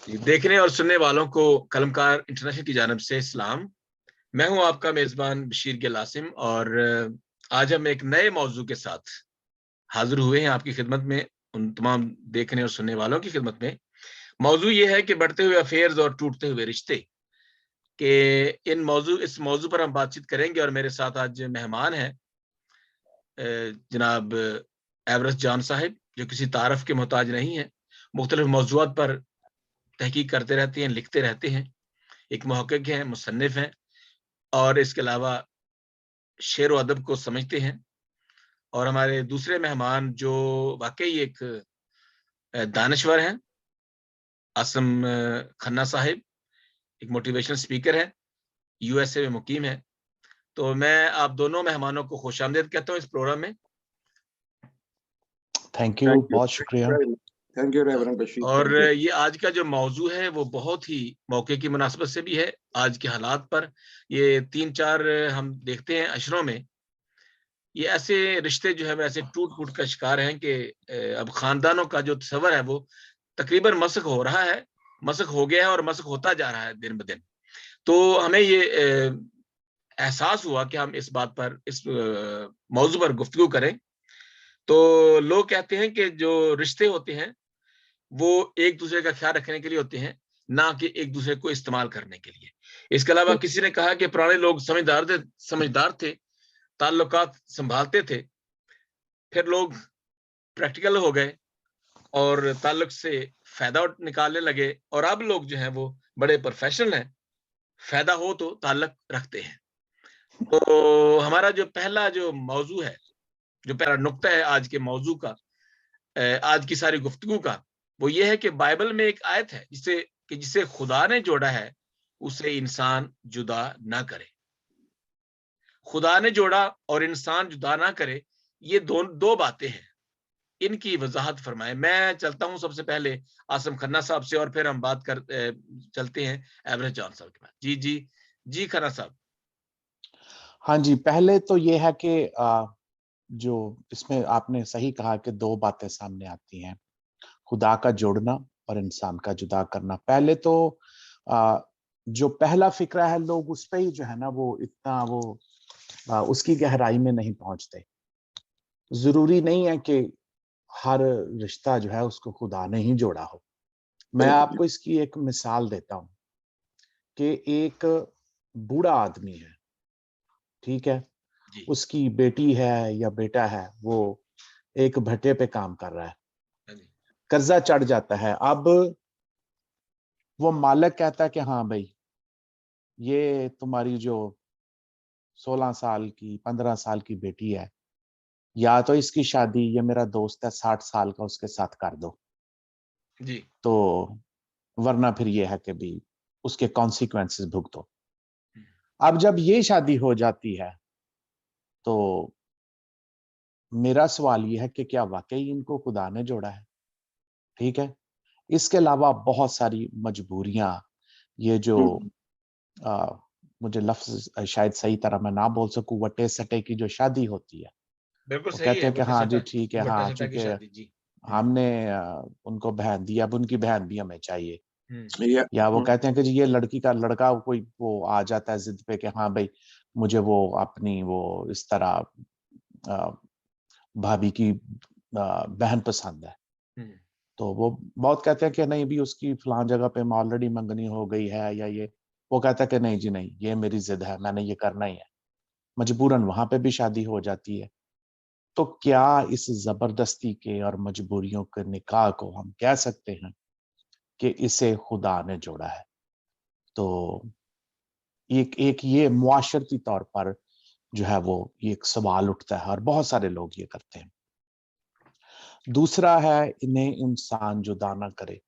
देखने और सुनने वालों को कलमकार इंटरनेशनल की जानिब से सलाम। मैं हूं आपका मेजबान बशीर गिल आसिम और आज हम एक नए मौजू के साथ हाजिर हुए हैं आपकी खिदमत में, उन तमाम देखने और सुनने वालों की खिदमत में। मौजू ये है कि बढ़ते हुए अफेयर्स और टूटते हुए रिश्ते के इस मौजू पर हम बातचीत करेंगे। और मेरे साथ आज मेहमान हैं जनाब एवरेस्ट जान साहिब, जो किसी तारफ के मोहताज नहीं है, मुख्तलिफ मौजूआत पर तहकीक करते रहते हैं, लिखते रहते हैं, एक मुहक्किक हैं, मुसन्निफ हैं और इसके अलावा शेर व अदब को समझते हैं। और हमारे दूसरे मेहमान जो वाकई एक दानश्वर हैं, आसम खन्ना साहिब, एक मोटिवेशनल स्पीकर है, यूएसए में मुकीम है। तो मैं आप दोनों मेहमानों को खुशामदीद कहता हूँ इस प्रोग्राम में। थैंक यू, बहुत शुक्रिया। Thank you reverend Bashir. और ये आज का जो मौजू है वो बहुत ही मौके की मुनासबत से भी है। आज के हालात पर ये 3-4 हम देखते हैं अशरों में, ये ऐसे रिश्ते जो है वो ऐसे टूट फूट का शिकार हैं कि अब खानदानों का जो तस्वर है वो तकरीबन मसख हो रहा है, मसख हो गया है और मसख होता जा रहा है दिन ब दिन। तो हमें ये एहसास हुआ कि हम इस बात पर, इस मौजू पर गुफ्तगू करें। तो लोग कहते हैं कि जो रिश्ते होते हैं वो एक दूसरे का ख्याल रखने के लिए होते हैं, ना कि एक दूसरे को इस्तेमाल करने के लिए। इसके अलावा किसी ने कहा कि पुराने लोग समझदार थे, ताल्लुकात संभालते थे, फिर लोग प्रैक्टिकल हो गए और ताल्लुक से फायदा निकालने लगे, और अब लोग जो हैं वो बड़े प्रोफेशनल हैं, फायदा हो तो ताल्लुक रखते हैं। तो हमारा जो पहला जो मौजू है, जो पहला नुक्ता है आज के मौजू का, आज की सारी गुफ्तगू का, वो ये है कि बाइबल में एक आयत है जिसे खुदा ने जोड़ा है उसे इंसान जुदा ना करे। खुदा ने जोड़ा और इंसान जुदा ना करे, ये दो बातें हैं, इनकी वजाहत फरमाए। मैं चलता हूं सबसे पहले आसम खन्ना साहब से और फिर हम बात चलते हैं एवरेस्ट जॉन साहब के पास। जी खन्ना साहब। हाँ जी, पहले तो ये है कि जो इसमें आपने सही कहा कि दो बातें सामने आती हैं, खुदा का जोड़ना और इंसान का जुदा करना। पहले तो जो पहला फिक्रा है, लोग उस पे ही जो है ना वो इतना उसकी गहराई में नहीं पहुंचते। जरूरी नहीं है कि हर रिश्ता जो है उसको खुदा ने ही जोड़ा हो। मैं आपको इसकी एक मिसाल देता हूं कि एक बूढ़ा आदमी है, ठीक है, उसकी बेटी है या बेटा है, वो एक भट्टे पे काम कर रहा है, कर्जा चढ़ जाता है। अब वो मालिक कहता है कि हाँ भाई, ये तुम्हारी जो 16 साल की 15 साल की बेटी है, या तो इसकी शादी, ये मेरा दोस्त है 60 साल का, उसके साथ कर दो जी। तो वरना फिर ये है कि भी उसके कॉन्सिक्वेंसेस भुगतो। अब जब ये शादी हो जाती है तो मेरा सवाल ये है कि क्या वाकई इनको खुदा ने जोड़ा है? ठीक है, इसके अलावा बहुत सारी मजबूरियां, ये जो मुझे लफ्ज शायद सही तरह मैं ना बोल सकूं, वटे सटे की जो शादी होती है, बिल्कुल वो सही कहते है, हैं कि हाँ जी ठीक है, हाँ चूंकि हमने उनको बहन दी, अब उनकी बहन भी हमें चाहिए। या वो कहते हैं कि जी ये लड़की का लड़का कोई वो आ जाता है जिद पे कि हाँ भाई मुझे वो अपनी वो इस तरह भाभी की बहन पसंद है। तो वो बहुत कहते हैं कि नहीं भी उसकी फलां जगह पे ऑलरेडी मंगनी हो गई है या ये, वो कहता है कि नहीं जी नहीं, ये मेरी जिद है, मैंने ये करना ही है। मजबूरन वहां पे भी शादी हो जाती है। तो क्या इस जबरदस्ती के और मजबूरियों के निकाह को हम कह सकते हैं कि इसे खुदा ने जोड़ा है? तो एक ये मुआशरती तौर पर जो है वो ये एक सवाल उठता है और बहुत सारे लोग ये करते हैं। दूसरा है, इन्हें इंसान जुदा ना करे।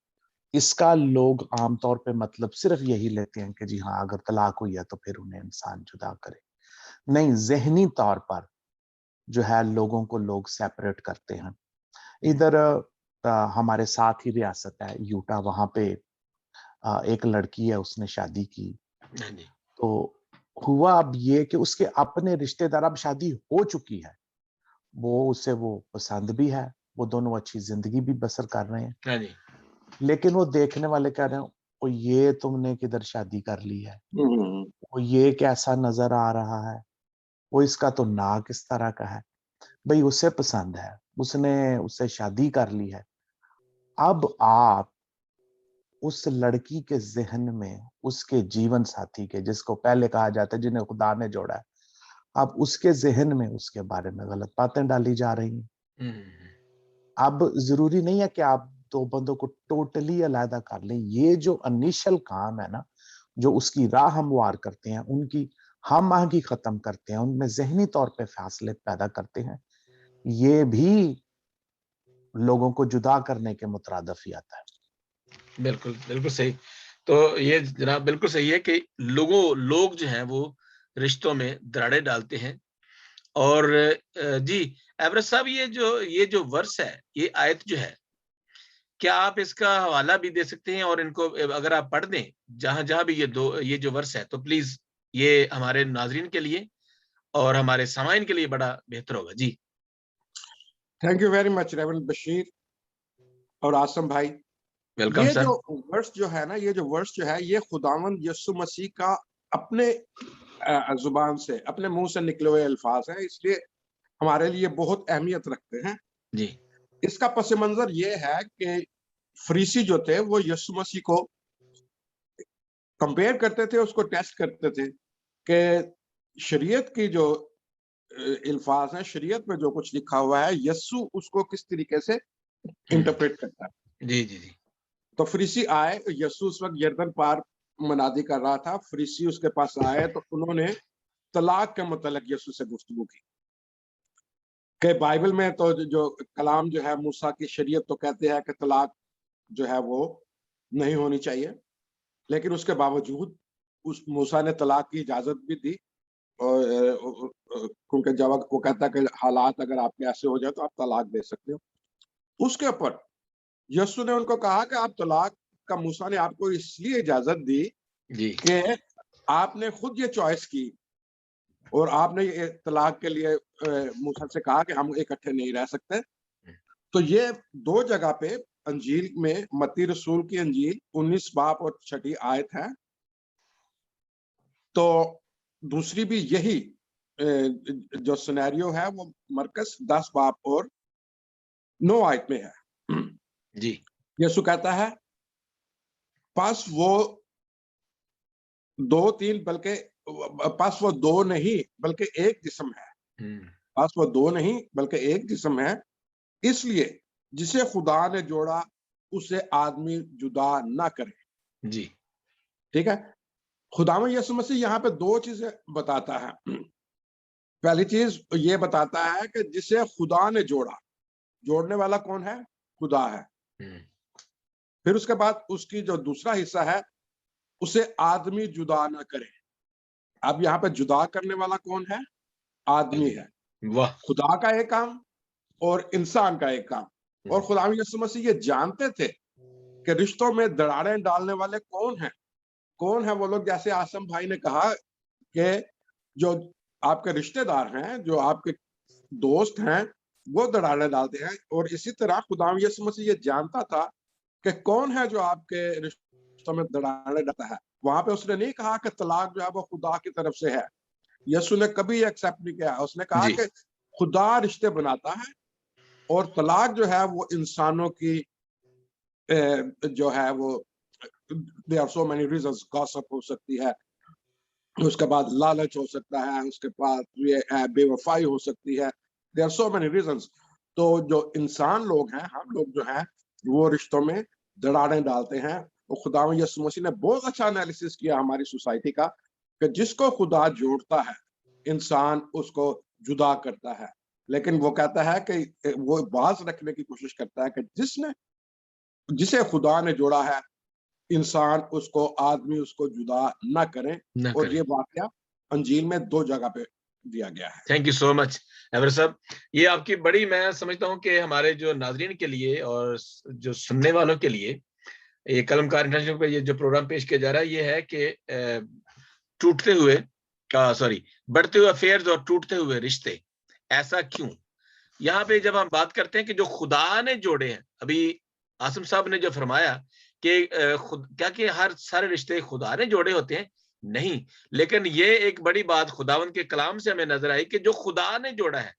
इसका लोग आमतौर पे मतलब सिर्फ यही लेते हैं कि जी हाँ अगर तलाक हुई है तो फिर उन्हें इंसान जुदा करे। नहीं, जहनी तौर पर जो है लोगों को लोग सेपरेट करते हैं। इधर हमारे साथ ही रियासत है यूटा, वहां पे एक लड़की है, उसने शादी की। तो हुआ अब ये कि उसके अपने रिश्तेदार, अब शादी हो चुकी है, वो उसे वो पसंद भी है, वो दोनों अच्छी जिंदगी भी बसर कर रहे हैं। लेकिन वो देखने वाले कह रहे हैं ओ ये तुमने किधर शादी कर ली है, वो ये कैसा नजर आ रहा है, वो इसका तो नाक इस तरह का है। भाई उसे पसंद है, उसने उससे शादी कर ली है। अब आप उस लड़की के जहन में, उसके जीवन साथी के, जिसको पहले कहा जाता है जिन्हें खुदा ने जोड़ा है, अब उसके जहन में उसके बारे में गलत बातें डाली जा रही हैं। अब जरूरी नहीं है कि आप दो बंदों को टोटली अलग कर लें। ये जो इनिशियल काम है ना, जो उसकी राह हमवार करते हैं, उनकी हम आहंगी खत्म करते हैं, उनमें जहनी तौर पे फासले पैदा करते हैं, ये भी लोगों को जुदा करने के मुतरादिफ ही आता है। बिल्कुल, बिल्कुल सही। तो ये जनाब बिल्कुल सही है कि लोग जो हैं वो रिश्तों में दरारें डालते हैं। और जी एवरेस्ट साहब, ये जो वर्स है, ये आयत जो है, क्या आप इसका हवाला भी दे सकते हैं? और इनको अगर आप पढ़ दें जहां भी ये जो वर्स है, तो प्लीज ये हमारे नाजरीन के लिए और हमारे सामाइन के लिए बड़ा बेहतर होगा। जी thank you very much reverend Bashir और आसम भाई। वेलकम ये सर। जो वर्स जो है ना, ये जो वर्स जो है, ये खुदावंद यीशु मसीह का अपने जुबान से, अपने मुंह से निकले हुए अल्फाज हैं, इसलिए हमारे लिए बहुत अहमियत रखते हैं। जी इसका पस मंजर ये है कि फरीसी जो थे वो यीशु मसीह को कंपेयर करते थे, उसको टेस्ट करते थे कि शरीयत की जो अल्फाज हैं, शरीयत में जो कुछ लिखा हुआ है, यीशु उसको किस तरीके से इंटरप्रेट करता है। जी जी जी। तो फरीसी आए, यीशु उस वक्त यरदन पार मनादी कर रहा था, फरीसी उसके पास आए तो उन्होंने तलाक के मुतल्लिक यीशु से गुफ्तगू की कि बाइबल में तो जो कलाम जो है, मूसा की शरीयत तो कहते हैं कि तलाक जो है वो नहीं होनी चाहिए, लेकिन उसके बावजूद उस मूसा ने तलाक की इजाजत भी दी। और क्योंकि जब वो कहता है कि हालात अगर आपके ऐसे हो जाए तो आप तलाक दे सकते हो। उसके ऊपर यीशु ने उनको कहा कि आप तलाक का, मूसा ने आपको इसलिए इजाजत दी जी कि आपने खुद ये चॉइस की और आपने ये तलाक के लिए मूसा से कहा कि हम इकट्ठे नहीं रह सकते। तो ये दो जगह पे अंजील में, मत्ती रसूल की अंजील 19 बाब और 6 आयत है। तो दूसरी भी यही जो सिनेरियो है वो मरकस 10 बाब और 9 आयत में है। जी यीशु कहता है, पास वो दो तीन बल्कि पास वो दो नहीं बल्कि एक जिस्म है। पास वो दो नहीं बल्कि एक जिस्म है, इसलिए जिसे खुदा ने जोड़ा उसे आदमी जुदा ना करे। जी ठीक है। खुदावंद यीशु मसीह यहाँ पे दो चीजें बताता है। पहली चीज ये बताता है कि जिसे खुदा ने जोड़ा, जोड़ने वाला कौन है? खुदा है। फिर उसके बाद उसकी जो दूसरा हिस्सा है, उसे आदमी जुदा ना करे। अब यहाँ पे जुदा करने वाला कौन है? आदमी है। वाह। खुदा का एक काम और इंसान का एक काम। और खुदावंद यीशु मसीह ये जानते थे कि रिश्तों में दरारें डालने वाले कौन हैं। कौन है वो लोग? जैसे आसम भाई ने कहा कि जो आपके रिश्तेदार हैं, जो आपके दोस्त हैं, वो दरारें डालते हैं। और इसी तरह खुदावंद यीशु मसीह ये जानता था कि कौन है जो आपके रिश्तों में दरारें डालता है। वहां पे उसने नहीं कहा कि तलाक जो है वो खुदा की तरफ से है। यीशु ने कभी एक्सेप्ट नहीं किया। उसने कहा कि खुदा रिश्ते बनाता है और तलाक जो है वो इंसानों की जो है वो, there are so many reasons, gossip हो सकती है, उसके बाद लालच हो सकता है, उसके बाद ये बेवफाई हो सकती है। There are so many reasons. तो जो इंसान लोग हैं, हम लोग जो हैं, वो रिश्तों में दरारें डालते हैं। और खुदावंद यीशु मसीह ने बहुत अच्छा एनालिसिस किया हमारी सोसाइटी का कि जिसको खुदा जोड़ता है, इंसान उसको जुदा करता है। लेकिन वो कहता है कि वो बाज रखने की कोशिश करता है कि जिसे खुदा ने जोड़ा है, इंसान उसको, आदमी उसको जुदा ना करें। और ये वाकया अंजील में दो जगह पे दिया गया है। Thank you so much ever साहब। ये आपकी बड़ी, मैं समझता हूँ कि हमारे जो नाजरीन के लिए और जो सुनने वालों के लिए, ये कलमकार इंटरनेशनल पे ये जो प्रोग्राम पेश किया जा रहा है, ये है कि टूटते हुए बढ़ते हुए अफेयर्स और टूटते हुए रिश्ते, ऐसा क्यों? यहाँ पे जब हम बात करते हैं कि जो खुदा ने जोड़े हैं, अभी आसिम साहब ने जो फरमाया कि खुद क्या कि हर सारे रिश्ते खुदा ने जोड़े होते हैं, नहीं, लेकिन ये एक बड़ी बात खुदावंद के कलाम से हमें नजर आई कि जो खुदा ने जोड़ा है,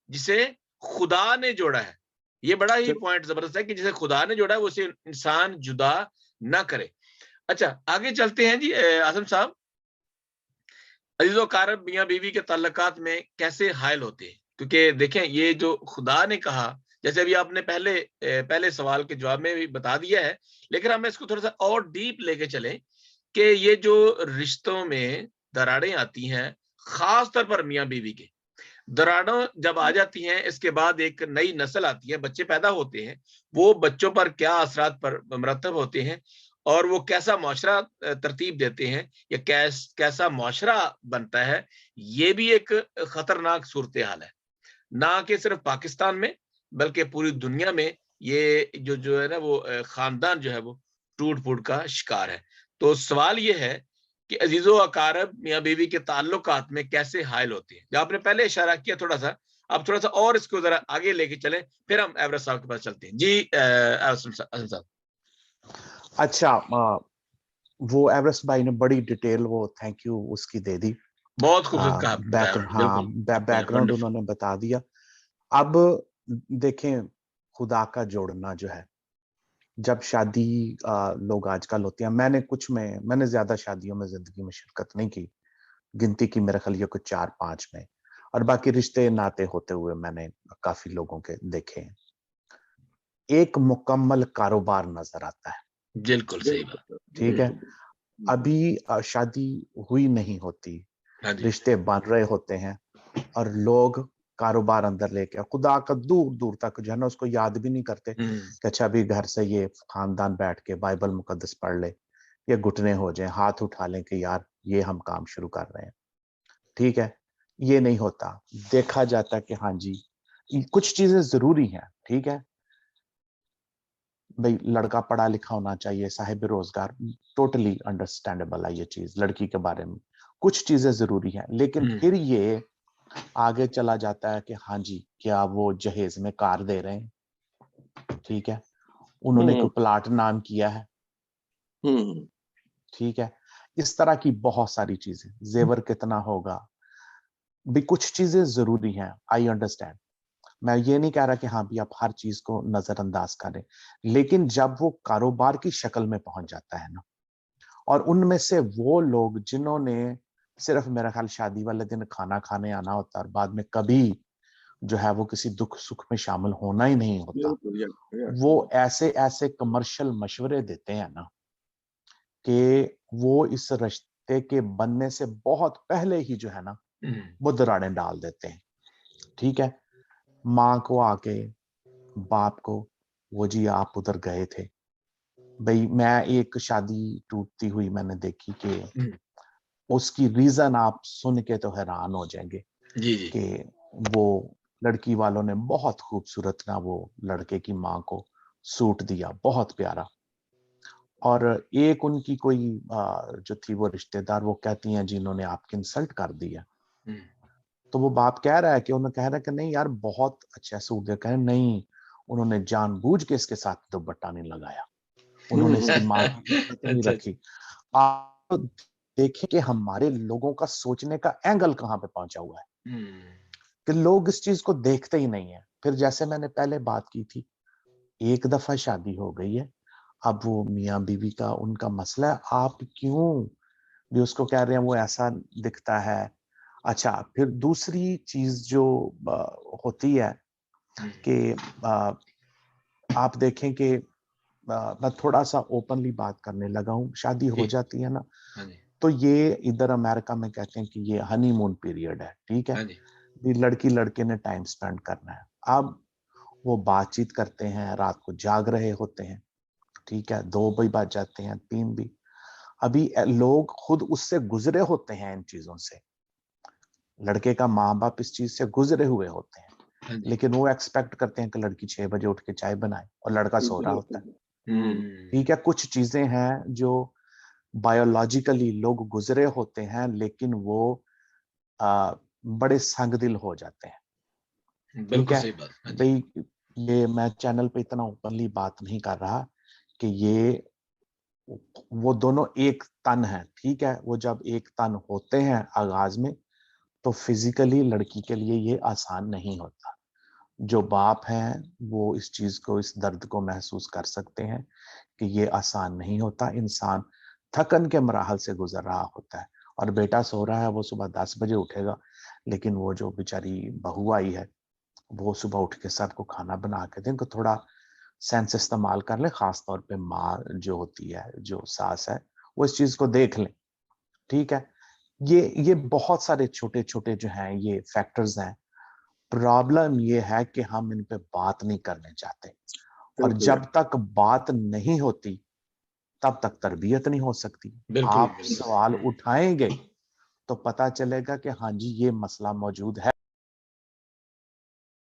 जिसे खुदा ने जोड़ा है, ये बड़ा ही पॉइंट जबरदस्त है कि जिसे खुदा ने जोड़ा है उसे इंसान जुदा ना करे। अच्छा, आगे चलते हैं जी। आसिम साहब, अजीजो कारब मियाँ बीवी के ताल्लुकात में कैसे हायल होते हैं? क्योंकि देखें, ये जो खुदा ने कहा, जैसे अभी आपने पहले सवाल के जवाब में भी बता दिया है, लेकिन हम इसको थोड़ा सा और डीप लेके चलें कि ये जो रिश्तों में दरारें आती हैं, खास तौर पर मियाँ बीवी के दरारों जब आ जाती हैं, इसके बाद एक नई नस्ल आती है, बच्चे पैदा होते हैं, वो बच्चों पर क्या असरात पर मरतब होते हैं और वो कैसा मुआशरा तरतीब देते हैं या कैसा मुआशरा बनता है, ये भी एक खतरनाक सूरत हाल है। ना कि सिर्फ पाकिस्तान में, बल्कि पूरी दुनिया में ये जो है ना, वो खानदान जो है वो टूट फूट का शिकार है। तो सवाल ये है कि अजीजो अकारब मियाँ बीवी के ताल्लुकात में कैसे हायल होते हैं? जो आपने पहले इशारा किया थोड़ा सा, अब थोड़ा सा और इसको जरा आगे लेके चलें, फिर हम एवरेस्ट साहब के पास चलते हैं जी। आसिम साहब। अच्छा, वो एवरेस्ट भाई ने बड़ी डिटेल, वो थैंक यू उसकी दे दी, बहुत खूबसूरत कहा बैकग्राउंड उन्होंने बता दिया। अब देखें, खुदा का जोड़ना जो है, जब शादी लोग आजकल होती हैं, मैंने ज्यादा शादियों में जिंदगी में शिरकत नहीं की, गिनती की मेरे ख्याल ये कुछ 4-5 में, और बाकी रिश्ते नाते होते हुए मैंने काफी लोगों के देखे हैं। एक मुकम्मल कारोबार नजर आता है। बिल्कुल सही बात। ठीक है, अभी शादी हुई नहीं होती, रिश्ते बन रहे होते हैं और लोग कारोबार अंदर लेके, खुदा का दूर दूर तक जो है ना, उसको याद भी नहीं करते कि अच्छा अभी घर से ये खानदान बैठ के बाइबल मुकद्दस पढ़ ले, ये घुटने हो जाए, हाथ उठा लें कि यार ये हम काम शुरू कर रहे हैं। ठीक है, ये नहीं होता। देखा जाता कि हाँ जी, कुछ चीजें जरूरी हैं, ठीक है भाई, लड़का पढ़ा लिखा होना चाहिए, साहिब रोजगार, टोटली अंडरस्टैंडेबल है ये चीज, लड़की के बारे में कुछ चीजें जरूरी हैं, लेकिन फिर ये आगे चला जाता है कि हाँ जी, क्या वो जहेज में कार दे रहे हैं, ठीक है, उन्होंने कोई प्लाट नाम किया है, ठीक है, इस तरह की बहुत सारी चीजें, जेवर कितना होगा भी, कुछ चीजें जरूरी हैं, आई अंडरस्टैंड। मैं ये नहीं कह रहा कि हाँ भी आप हर चीज को नजरअंदाज करें, लेकिन जब वो कारोबार की शक्ल में पहुंच जाता है ना, और उनमें से वो लोग जिन्होंने सिर्फ मेरा ख्याल शादी वाले दिन खाना खाने आना होता है और बाद में कभी जो है वो किसी दुख सुख में शामिल होना ही नहीं होता, वो ऐसे ऐसे कमर्शियल मशवरे देते हैं ना कि वो इस रिश्ते के बनने से बहुत पहले ही जो है ना वो दरारें डाल देते हैं। ठीक है, माँ को आके, बाप को, वो जी आप उधर गए थे भाई, मैं एक शादी टूटती हुई मैंने देखी कि उसकी रीजन आप सुन के तो हैरान हो जाएंगे जी जी। कि वो लड़की वालों ने बहुत खूबसूरत ना वो लड़के की माँ को सूट दिया, बहुत प्यारा, और एक उनकी कोई जो थी वो रिश्तेदार, वो कहती हैं जिन्होंने आपकी इंसल्ट कर दी है, तो वो बाप कह रहा है कि उन्होंने कह रहा है कि नहीं यार बहुत अच्छा सूट दिया, कह नहीं, उन्होंने जानबूझ के इसके साथ दुपट्टा नहीं लगाया, उन्होंने इसकी माँ की इज्जत नहीं रखी। आप देखें कि हमारे लोगों का सोचने का एंगल कहाँ पे पहुंचा हुआ है कि लोग इस चीज को देखते ही नहीं है। फिर जैसे मैंने पहले बात की थी, एक दफा शादी हो गई है, अब वो मियाँ बीवी का उनका मसला है, आप क्यों भी उसको कह रहे हैं वो ऐसा दिखता है। अच्छा, फिर दूसरी चीज जो होती है कि आप देखें कि मैं थोड़ा सा ओपनली बात करने लगा हूँ, शादी हो जाती है ना, तो ये इधर अमेरिका में कहते हैं कि ये हनीमून पीरियड है, ठीक है, भी लड़की लड़के ने टाइम स्पेंड करना है। अब वो बातचीत करते हैं, रात को जाग रहे होते हैं, ठीक है, 2 भी बज जाते हैं, 3 भी, अभी लोग खुद उससे गुजरे होते हैं, इन चीजों से, लड़के का माँ बाप इस चीज से गुजरे हुए होते हैं, लेकिन वो एक्सपेक्ट करते हैं कि लड़की 6 बजे उठ के चाय बनाए और लड़का सो रहा होता है। ठीक है, कुछ चीजें हैं जो बायोलॉजिकली लोग गुजरे होते हैं, लेकिन वो बड़े संगदिल हो जाते हैं। ठीक है भाई, ये मैं चैनल पे इतना ओपनली बात नहीं कर रहा कि ये वो दोनों एक तन है, ठीक है। वो जब एक तन होते हैं आगाज में, तो फिजिकली लड़की के लिए ये आसान नहीं होता। जो बाप हैं वो इस चीज को, इस दर्द को महसूस कर सकते हैं कि ये आसान नहीं होता। इंसान थकन के मराहल से गुजर रहा होता है, और बेटा सो रहा है, वो सुबह 10 बजे उठेगा, लेकिन वो जो बेचारी बहू आई है वो सुबह उठ के सबको खाना बना के दे। इनको थोड़ा सेंस इस्तेमाल कर ले, खास तौर पे माँ जो होती है, जो सास है, वो इस चीज को देख ले, ठीक है। ये बहुत सारे छोटे छोटे जो हैं ये फैक्टर्स हैं। प्रॉब्लम ये है कि हम इन पे बात नहीं करने चाहते, और बिल्कुल जब तक बात नहीं होती तब तक तरबियत नहीं हो सकती। बिल्कुल आप बिल्कुल सवाल उठाएंगे तो पता चलेगा कि हाँ जी ये मसला मौजूद है।